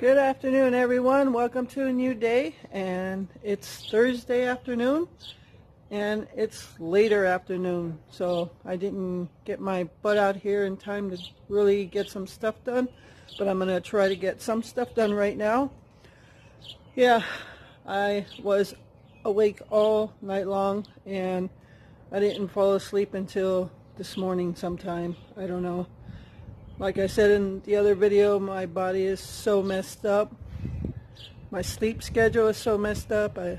Good afternoon, everyone. Welcome to a new day, and it's Thursday afternoon, and it's later afternoon, so I didn't get my butt out here in time to really get some stuff done, but I'm going to try to get some stuff done right now. Yeah, I was awake all night long, and I didn't fall asleep until this morning sometime. I don't know. Like I said in the other video, my body is so messed up. My sleep schedule is so messed up. I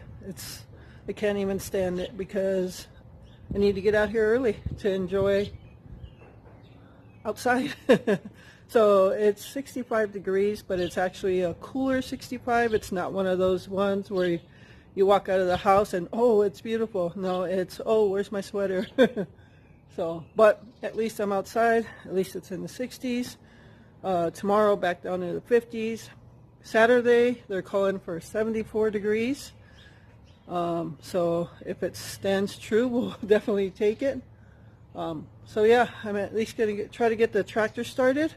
can't even stand it because I need to get out here early to enjoy outside. So it's 65 degrees, but it's actually a cooler 65. It's not one of those ones where you walk out of the house and, oh, it's beautiful. No, it's, oh, where's my sweater? So, but at least I'm outside. At least it's in the 60s. Tomorrow back down to the 50s. Saturday they're calling for 74 degrees. So if it stands true, we'll definitely take it. So yeah, I'm at least going to try to get the tractor started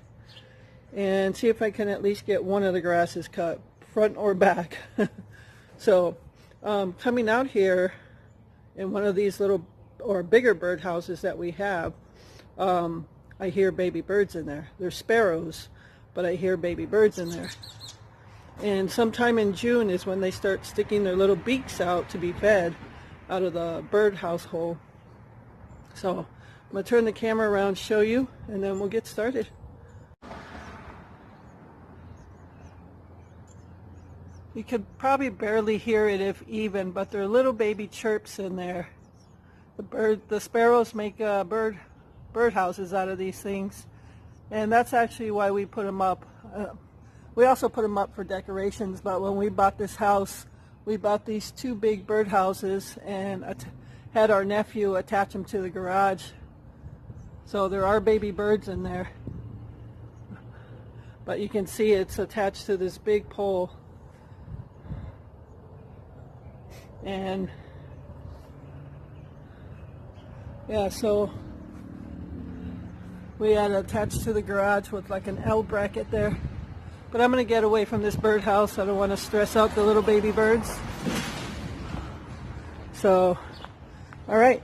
and see if I can at least get one of the grasses cut, front or back. So coming out here in one of these little or bigger bird houses that we have, I hear baby birds in there. They're sparrows, but I hear baby birds in there. And sometime in June is when they start sticking their little beaks out to be fed out of the bird house hole. So I'm going to turn the camera around, show you, and then we'll get started. You could probably barely hear it if even, but there are little baby chirps in there. The sparrows make bird houses out of these things, and that's actually why we put them up. We also put them up for decorations, but when we bought this house, we bought these two big bird houses and had our nephew attach them to the garage. So there are baby birds in there, but you can see it's attached to this big pole. And yeah, so we had attached to the garage with like an L bracket there. But I'm going to get away from this birdhouse. I don't want to stress out the little baby birds. So, all right,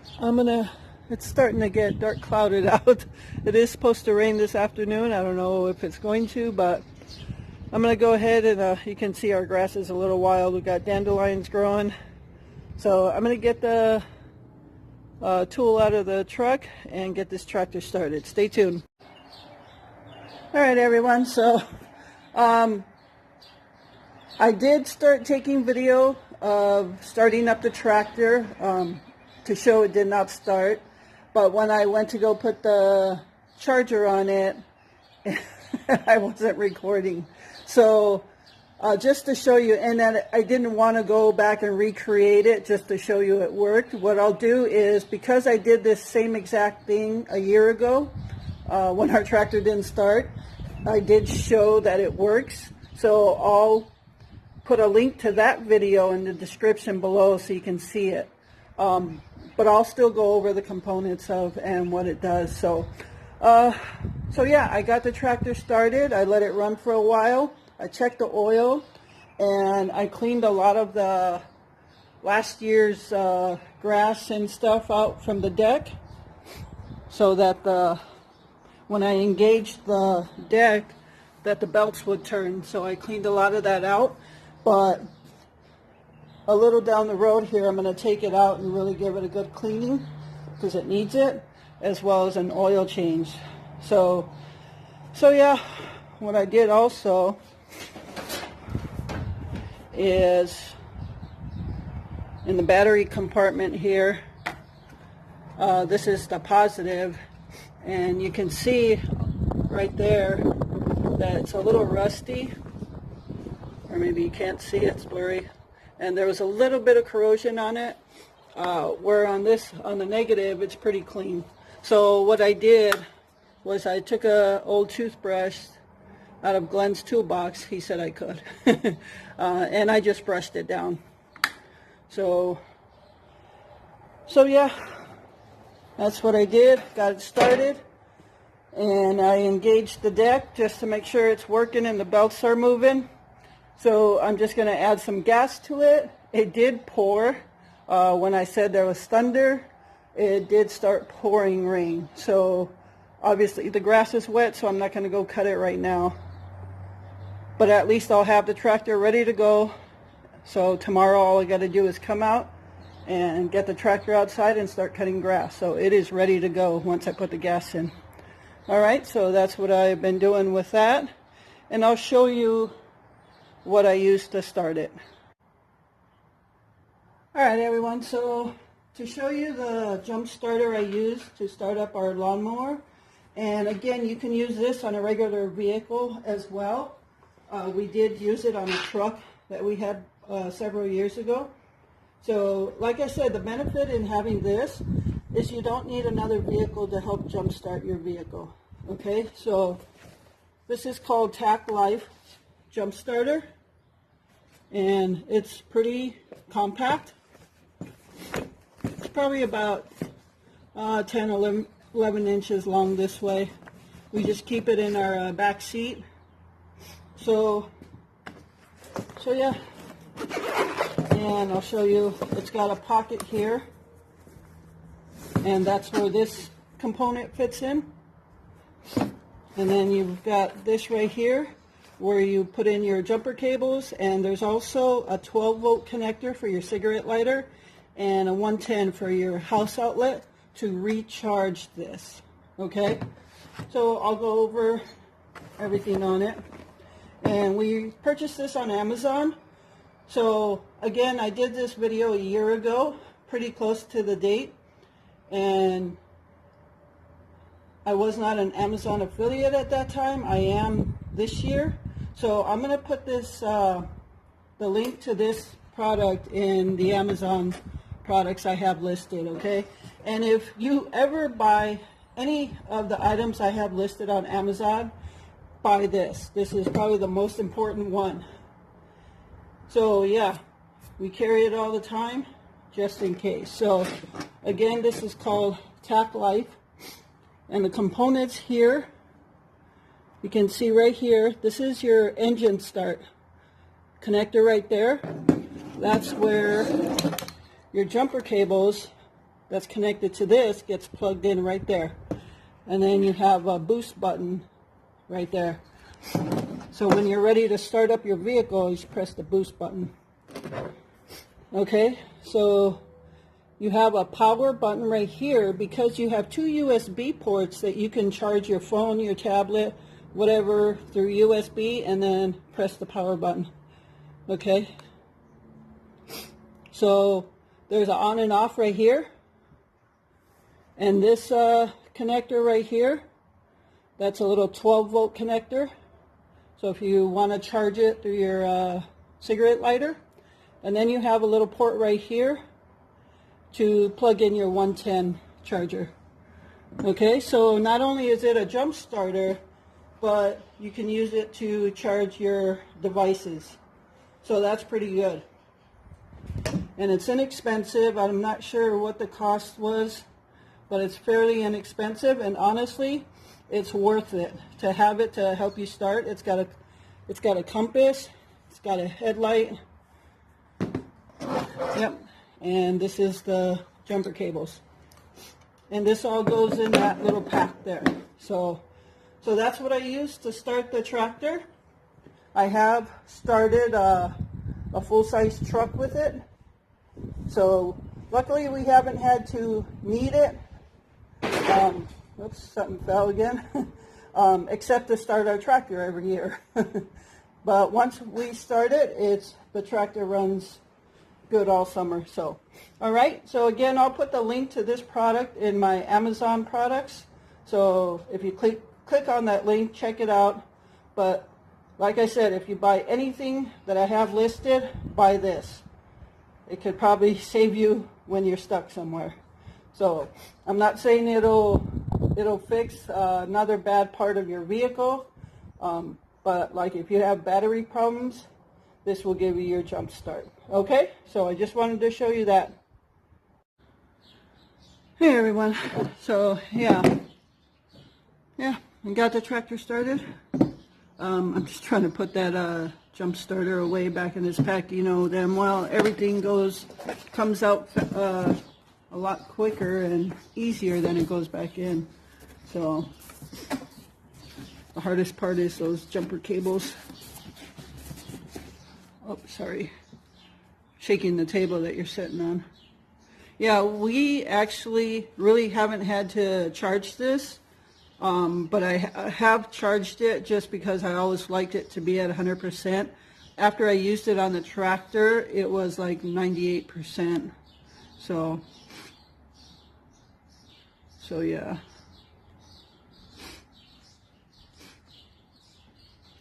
it's starting to get dark clouded out. It is supposed to rain this afternoon. I don't know if it's going to, but I'm going to go ahead and you can see our grass is a little wild. We've got dandelions growing. So I'm going to get the tool out of the truck and get this tractor started. Stay tuned. All right, everyone. So I did start taking video of starting up the tractor to show it did not start. But when I went to go put the charger on it, I wasn't recording. So just to show you, and that I didn't want to go back and recreate it just to show you it worked. What I'll do is, because I did this same exact thing a year ago when our tractor didn't start, I did show that it works. So I'll put a link to that video in the description below so you can see it. But I'll still go over the components of and what it does. So yeah, I got the tractor started. I let it run for a while. I checked the oil, and I cleaned a lot of the last year's grass and stuff out from the deck, so that when I engaged the deck, that the belts would turn. So I cleaned a lot of that out. But a little down the road here, I'm going to take it out and really give it a good cleaning because it needs it, as well as an oil change. So yeah, what I did also is in the battery compartment here, this is the positive, and you can see right there that it's a little rusty, or maybe you can't see, it's blurry, and there was a little bit of corrosion on it, where on the negative it's pretty clean. So what I did was I took a old toothbrush out of Glenn's toolbox. He said I could. And I just brushed it down. So yeah, that's what I did. Got it started. And I engaged the deck just to make sure it's working and the belts are moving. So I'm just going to add some gas to it. It did pour. When I said there was thunder, it did start pouring rain. So obviously the grass is wet, so I'm not going to go cut it right now. But at least I'll have the tractor ready to go. So tomorrow all I got to do is come out and get the tractor outside and start cutting grass. So it is ready to go once I put the gas in. All right, so that's what I've been doing with that. And I'll show you what I used to start it. All right, everyone, so to show you the jump starter I used to start up our lawnmower. And again, you can use this on a regular vehicle as well. We did use it on a truck that we had several years ago. So like I said, the benefit in having this is you don't need another vehicle to help jumpstart your vehicle. Okay, so this is called TackLife Jump Starter, and it's pretty compact. It's probably about 10, 11 inches long this way. We just keep it in our back seat. So yeah. And I'll show you, it's got a pocket here, and that's where this component fits in. And then you've got this right here where you put in your jumper cables, and there's also a 12-volt connector for your cigarette lighter and a 110 for your house outlet to recharge this. Okay, so I'll go over everything on it. And we purchased this on Amazon. So again, I did this video a year ago, pretty close to the date, and I was not an Amazon affiliate at that time. I am this year. So I'm going to put this, the link to this product in the Amazon products I have listed, okay? And if you ever buy any of the items I have listed on Amazon, buy this. This is probably the most important one. So yeah, we carry it all the time, just in case. So again, this is called TackLife, and the components here, you can see right here, this is your engine start connector right there. That's where your jumper cables that's connected to this gets plugged in right there. And then you have a boost button right there. So when you're ready to start up your vehicle, you just press the boost button. Okay, so you have a power button right here because you have two USB ports that you can charge your phone, your tablet, whatever through USB, and then press the power button. Okay, so there's an on and off right here, and this connector right here, that's a little 12-volt connector. So if you want to charge it through your cigarette lighter, and then you have a little port right here to plug in your 110 charger. Okay, so not only is it a jump starter, but you can use it to charge your devices. So that's pretty good. And it's inexpensive. I'm not sure what the cost was, but it's fairly inexpensive, and honestly, it's worth it to have it to help you start. It's got a compass, it's got a headlight. Yep, and this is the jumper cables. And this all goes in that little pack there. So that's what I used to start the tractor. I have started a full-size truck with it. So luckily we haven't had to need it. Oops, something fell again. Except to start our tractor every year. But once we start it, the tractor runs good all summer. So, all right. So again, I'll put the link to this product in my Amazon products. So if you click on that link, check it out. But like I said, if you buy anything that I have listed, buy this. It could probably save you when you're stuck somewhere. So I'm not saying it'll fix another bad part of your vehicle, but like if you have battery problems, this will give you your jump start. Okay, so I just wanted to show you that. Hey everyone, so yeah, I got the tractor started. I'm just trying to put that jump starter away back in his pack, you know damn well everything comes out a lot quicker and easier than it goes back in. So the hardest part is those jumper cables. Oh, sorry. Shaking the table that you're sitting on. Yeah, we actually really haven't had to charge this, but I have charged it just because I always liked it to be at 100%. After I used it on the tractor, it was like 98%. So yeah.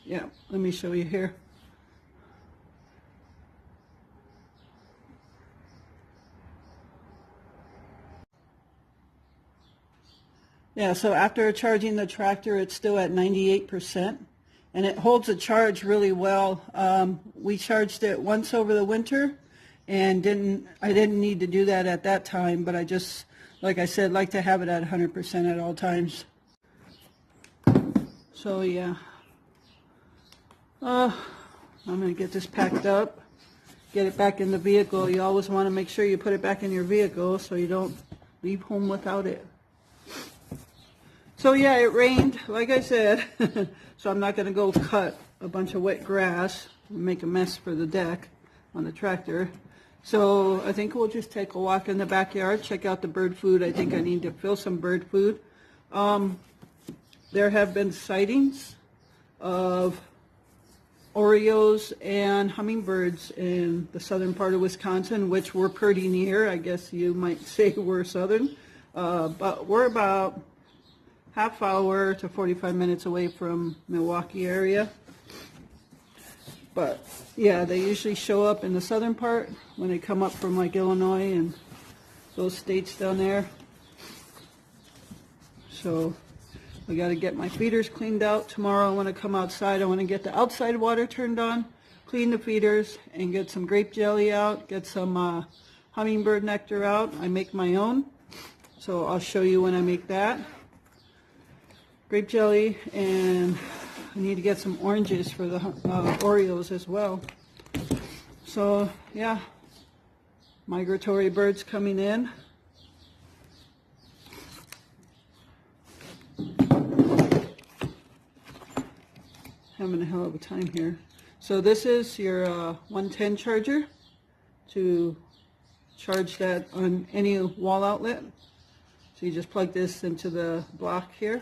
Yeah, let me show you here. Yeah, so after charging the tractor, it's still at 98%, and it holds a charge really well. We charged it once over the winter, and I didn't need to do that at that time, but I just, like I said, like to have it at 100% at all times. So yeah, I'm going to get this packed up, get it back in the vehicle. You always want to make sure you put it back in your vehicle so you don't leave home without it. So yeah, it rained, like I said, so I'm not going to go cut a bunch of wet grass and make a mess for the deck on the tractor. So I think we'll just take a walk in the backyard, check out the bird food. I think I need to fill some bird food. There have been sightings of orioles and hummingbirds in the southern part of Wisconsin, which we're pretty near. I guess you might say we're southern, but we're about half hour to 45 minutes away from Milwaukee area. But yeah, they usually show up in the southern part when they come up from like Illinois and those states down there. So I got to get my feeders cleaned out tomorrow. I want to come outside. I want to get the outside water turned on, clean the feeders, and get some grape jelly out, get some hummingbird nectar out. I make my own, so I'll show you when I make that. Grape jelly, and I need to get some oranges for the Oreos as well. So yeah, migratory birds coming in. Having a hell of a time here. So this is your 110 charger to charge that on any wall outlet. So you just plug this into the block here.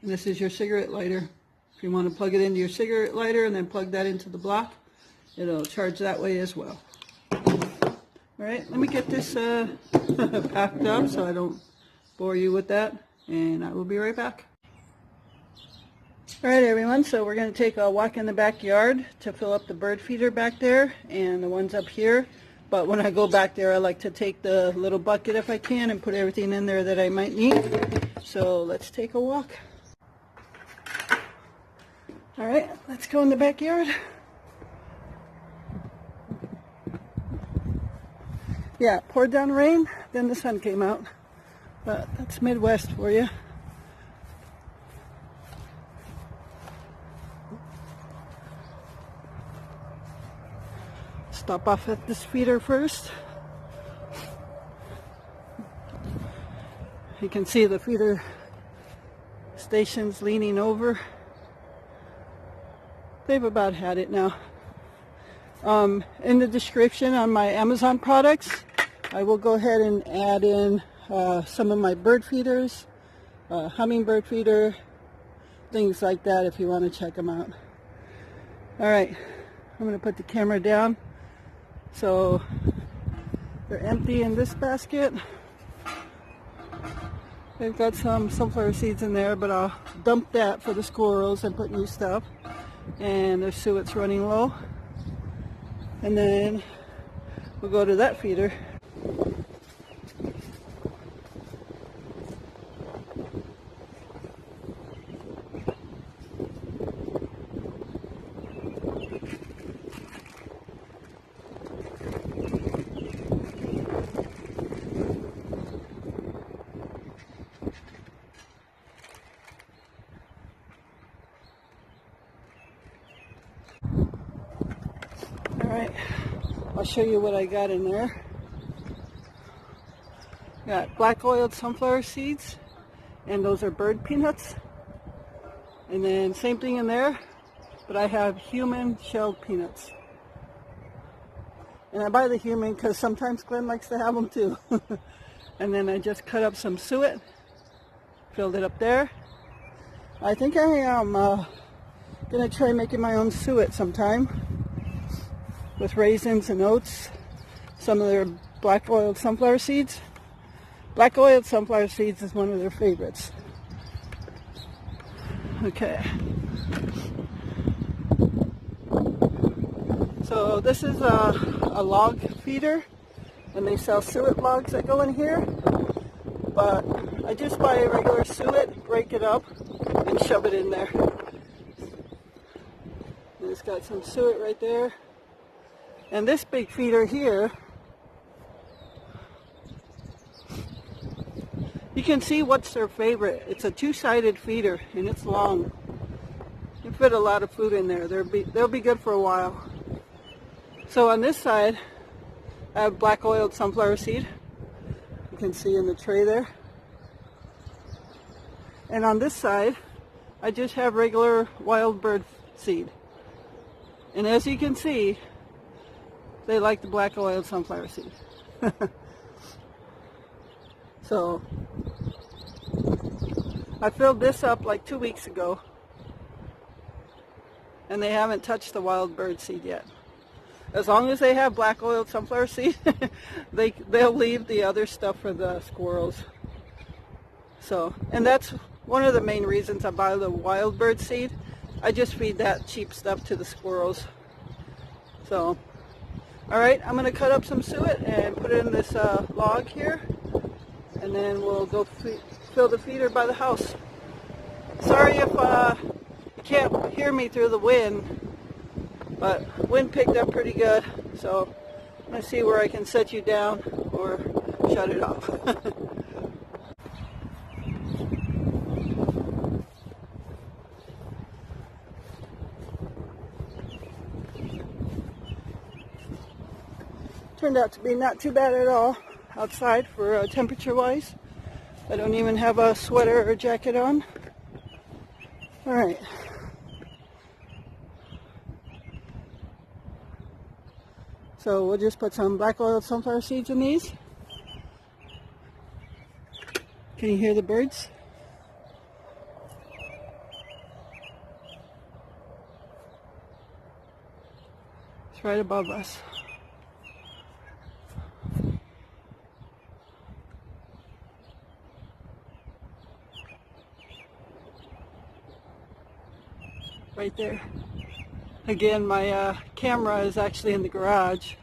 And this is your cigarette lighter. If you want to plug it into your cigarette lighter and then plug that into the block, it'll charge that way as well. Alright, let me get this packed up so I don't bore you with that, and I will be right back. Alright everyone, so we're going to take a walk in the backyard to fill up the bird feeder back there and the ones up here. But when I go back there, I like to take the little bucket if I can and put everything in there that I might need. So let's take a walk. Alright, let's go in the backyard. Yeah, poured down rain, then the sun came out. But that's Midwest for you. Stop off at this feeder first. You can see the feeder stations leaning over. They've about had it now. In the description on my Amazon products, I will go ahead and add in some of my bird feeders, hummingbird feeder, things like that if you want to check them out. Alright, I'm going to put the camera down. So they're empty in this basket. They've got some sunflower seeds in there, but I'll dump that for the squirrels and put new stuff. And there's suet's running low. And then we'll go to that feeder. show you what I got in there. Got black oiled sunflower seeds, and those are bird peanuts. And then same thing in there, but I have human shelled peanuts. And I buy the human because sometimes Glenn likes to have them too. And then I just cut up some suet, filled it up there. I think I am gonna try making my own suet sometime with raisins and oats, some of their black oiled sunflower seeds. Black oiled sunflower seeds is one of their favorites. Okay. So this is a log feeder, and they sell suet logs that go in here. But I just buy a regular suet, break it up, and shove it in there. And it's got some suet right there. And this big feeder here, you can see what's their favorite. It's a two-sided feeder, and it's long. You fit a lot of food in there. They'll be good for a while. So on this side, I have black oiled sunflower seed. You can see in the tray there. And on this side, I just have regular wild bird seed. And as you can see, they like the black oiled sunflower seed. So I filled this up like 2 weeks ago, and they haven't touched the wild bird seed yet. As long as they have black oiled sunflower seed, they'll leave the other stuff for the squirrels. So, and that's one of the main reasons I buy the wild bird seed. I just feed that cheap stuff to the squirrels. So, all right, I'm going to cut up some suet and put it in this log here, and then we'll go fill the feeder by the house. Sorry if you can't hear me through the wind, but wind picked up pretty good, so I'm going to see where I can set you down or shut it off. Turned out to be not too bad at all outside for temperature-wise. I don't even have a sweater or jacket on. All right. So we'll just put some black oiled sunflower seeds in these. Can you hear the birds? It's right above us. Right there. Again, my camera is actually in the garage.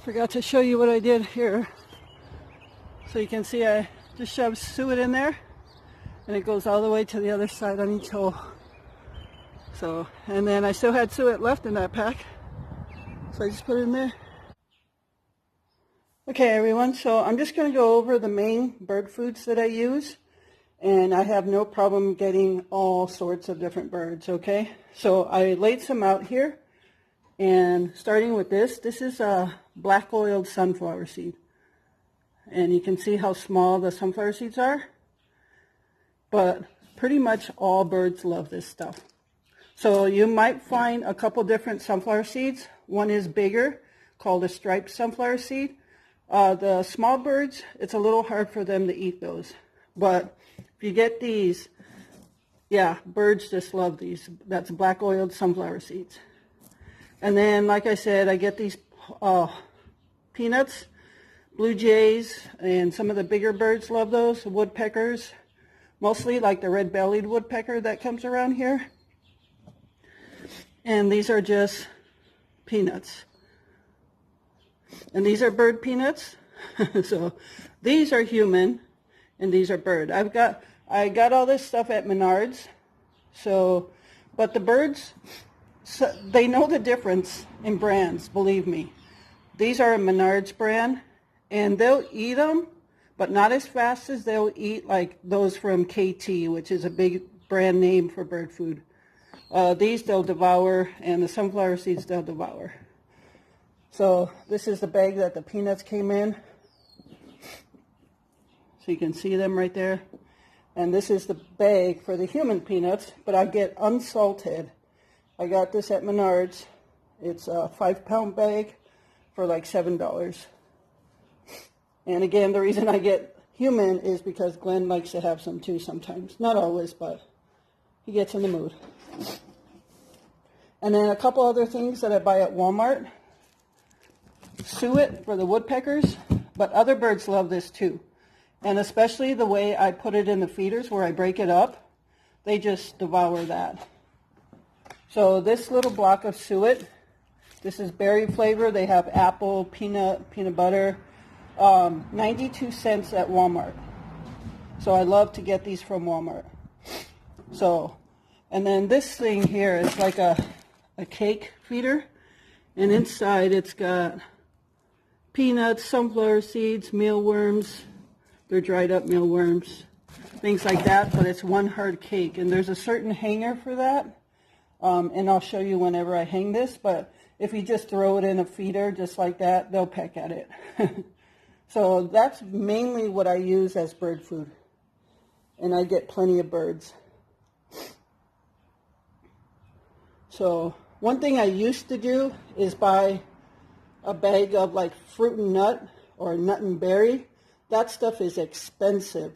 Forgot to show you what I did here. So you can see I just shoved suet in there, and it goes all the way to the other side on each hole. So, and then I still had suet left in that pack, so I just put it in there. Okay everyone, so I'm just going to go over the main bird foods that I use, and I have no problem getting all sorts of different birds, okay? So I laid some out here, and starting with this is a black oiled sunflower seed. And you can see how small the sunflower seeds are, but pretty much all birds love this stuff. So you might find a couple different sunflower seeds. One is bigger, called a striped sunflower seed. The small birds, it's a little hard for them to eat those. But if you get these, yeah, birds just love these. That's black oiled sunflower seeds. And then, like I said, I get these peanuts, blue jays, and some of the bigger birds love those, woodpeckers, mostly like the red-bellied woodpecker that comes around here. And these are just peanuts. And these are bird peanuts. So these are human and these are bird. I got all this stuff at Menards. So, but the birds, So they know the difference in brands, believe me. These are a Menards brand, and they'll eat them, but not as fast as they'll eat like those from KT, which is a big brand name for bird food. These they'll devour, and the sunflower seeds they'll devour. So this is the bag that the peanuts came in. So you can see them right there. And this is the bag for the human peanuts, but I get unsalted. I got this at Menards. It's a 5-pound bag for like $7. And again, the reason I get human is because Glenn likes to have some too sometimes. Not always, but he gets in the mood. And then a couple other things that I buy at Walmart. Suet for the woodpeckers, but other birds love this too. And especially the way I put it in the feeders where I break it up, they just devour that. So this little block of suet, this is berry flavor. They have apple, peanut butter, 92 cents at Walmart. So I love to get these from Walmart. So, and then this thing here is like a cake feeder. And inside it's got peanuts, sunflower seeds, mealworms. They're dried up mealworms, things like that, but it's one hard cake. And there's a certain hanger for that. And I'll show you whenever I hang this, but if you just throw it in a feeder just like that, they'll peck at it. So that's mainly what I use as bird food. And I get plenty of birds. So one thing I used to do is buy a bag of like fruit and nut or nut and berry. That stuff is expensive.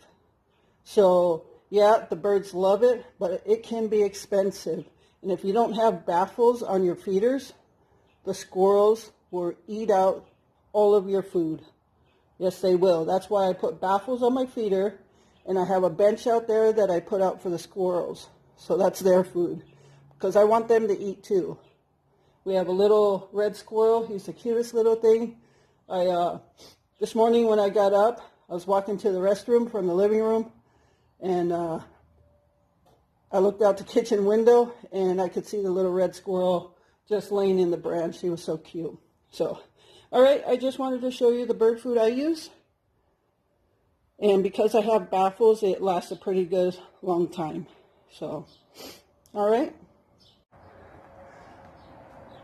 So yeah, the birds love it, but it can be expensive. And if you don't have baffles on your feeders, the squirrels will eat out all of your food. Yes, they will. That's why I put baffles on my feeder, and I have a bench out there that I put out for the squirrels. So that's their food, because I want them to eat too. We have a little red squirrel. He's the cutest little thing. This morning when I got up, I was walking to the restroom from the living room, and I looked out the kitchen window, and I could see the little red squirrel just laying in the branch. He was so cute. So, all right, I just wanted to show you the bird food I use. And because I have baffles, it lasts a pretty good long time. So, all right.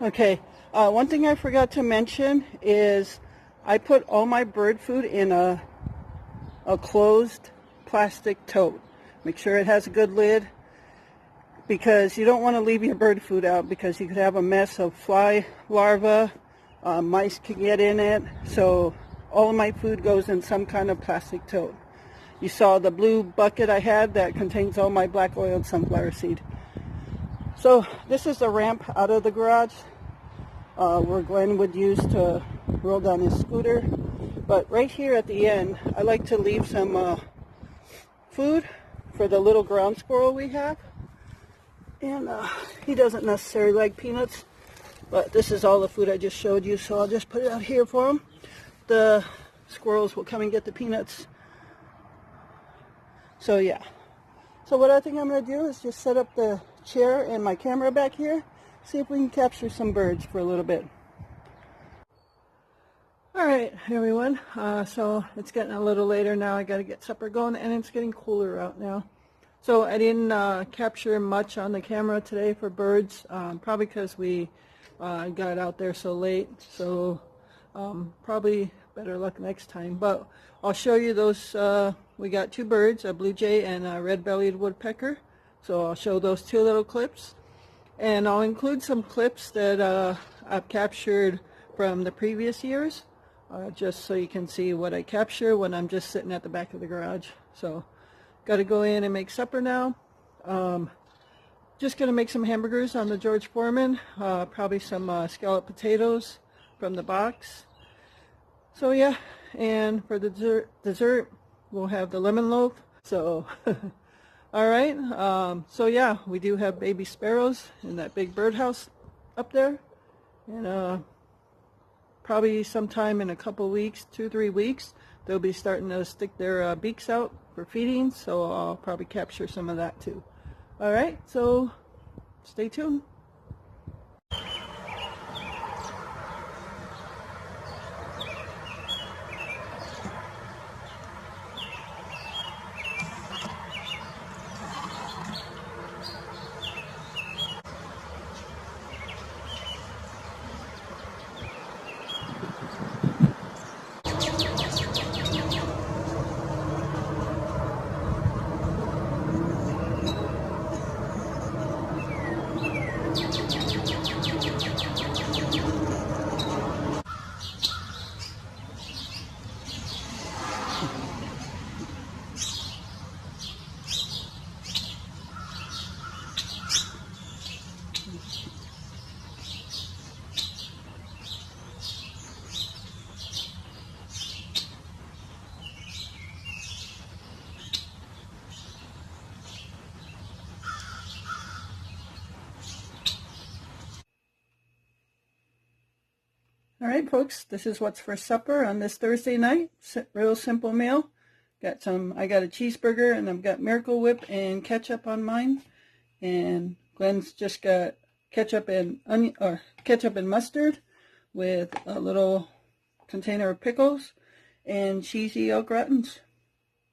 Okay, one thing I forgot to mention is I put all my bird food in a closed plastic tote. Make sure it has a good lid, because you don't want to leave your bird food out, because you could have a mess of fly larvae, mice can get in it. So all of my food goes in some kind of plastic tote. You saw the blue bucket I had that contains all my black oiled sunflower seed. So this is the ramp out of the garage where Glenn would use to roll down his scooter. But right here at the end, I like to leave some food for the little ground squirrel we have. And he doesn't necessarily like peanuts, but this is all the food I just showed you, so I'll just put it out here for him. The squirrels will come and get the peanuts. So yeah. So what I think I'm going to do is just set up the chair and my camera back here, see if we can capture some birds for a little bit. All right, everyone. So it's getting a little later now. I got to get supper going, and it's getting cooler out now. So I didn't capture much on the camera today for birds, probably because we got out there so late. So probably better luck next time. But I'll show you those. We got 2 birds, a blue jay and a red-bellied woodpecker. So I'll show those 2 little clips. And I'll include some clips that I've captured from the previous years, just so you can see what I capture when I'm just sitting at the back of the garage. So got to go in and make supper now. Just going to make some hamburgers on the George Foreman, probably some scalloped potatoes from the box. So yeah, and for the dessert we'll have the lemon loaf. So all right, so yeah, we do have baby sparrows in that big birdhouse up there, and probably sometime in a couple weeks, 2-3 weeks, they'll be starting to stick their beaks out for feeding, so I'll probably capture some of that too. All right, so stay tuned. right, folks, this is what's for supper on this Thursday night. Real simple meal. I got a cheeseburger, and I've got Miracle Whip and ketchup on mine. And Glenn's just got ketchup and mustard with a little container of pickles and cheesy au gratins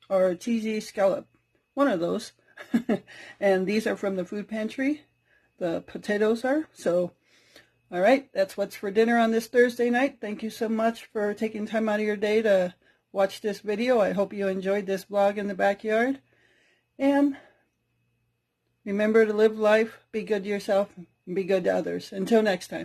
or cheesy scallop, one of those. And these are from the food pantry. The potatoes are. So, all right, that's what's for dinner on this Thursday night. Thank you so much for taking time out of your day to watch this video. I hope you enjoyed this vlog in the backyard. And remember to live life, be good to yourself, and be good to others. Until next time.